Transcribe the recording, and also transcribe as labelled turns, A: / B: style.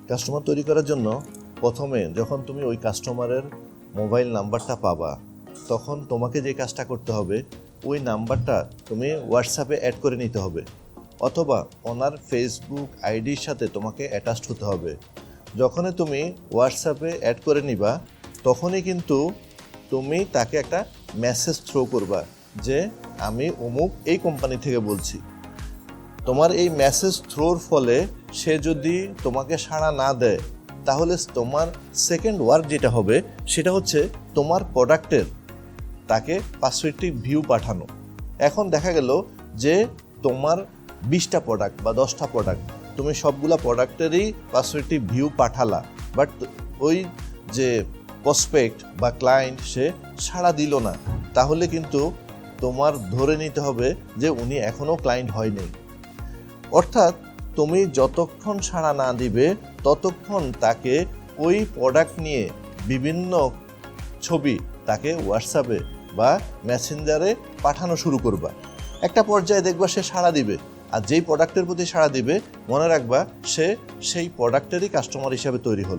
A: Customer তৈরি করার জন্য প্রথমে যখন তুমি ওই কাস্টমারের মোবাইল নাম্বারটা পাবা, তখন তোমাকে যে কাজটা করতে হবে, ওই নাম্বারটা তুমি হোয়াটসঅ্যাপে অ্যাড করে নিতে হবে, অথবা ওনার ফেসবুক আইডির সাথে তোমাকে অ্যাটাচড হতে হবে। যখনই তুমি হোয়াটসঅ্যাপে অ্যাড করে নিবা, তখনই কিন্তু তুমি তাকে একটা মেসেজ থ্রো করবা যে আমি অমুক এই কোম্পানি থেকে বলছি। তোমার এই মেসেজ থ্রোর ফলে সে যদি তোমাকে সাড়া না দেয়, তাহলে তোমার সেকেন্ড ওয়ার্ক যেটা হবে সেটা হচ্ছে তোমার প্রোডাক্টের তাকে পার্সপেক্টিভ ভিউ পাঠানো। এখন দেখা গেল যে তোমার 20টা প্রোডাক্ট বা 10টা প্রোডাক্ট, তুমি সবগুলা প্রোডাক্টেরই পার্সপেক্টিভ ভিউ পাঠালা, বাট ওই যে প্রসপেক্ট বা ক্লায়েন্ট সে সাড়া দিল না, তাহলে কিন্তু তোমার ধরে নিতে হবে যে উনি এখনও ক্লায়েন্ট হয়নি। অর্থাৎ তুমি যতক্ষণ সাড়া না দিবে ততক্ষণ তাকে ওই প্রোডাক্ট নিয়ে বিভিন্ন ছবি তাকে হোয়াটসঅ্যাপে বা মেসেঞ্জারে পাঠানো শুরু করবা। একটা পর্যায়ে দেখবা সে সাড়া দিবে, আর যেই প্রোডাক্টের প্রতি সাড়া দিবে মনে রাখবা সে সেই প্রোডাক্টেরই কাস্টমার হিসাবে তৈরি হলো।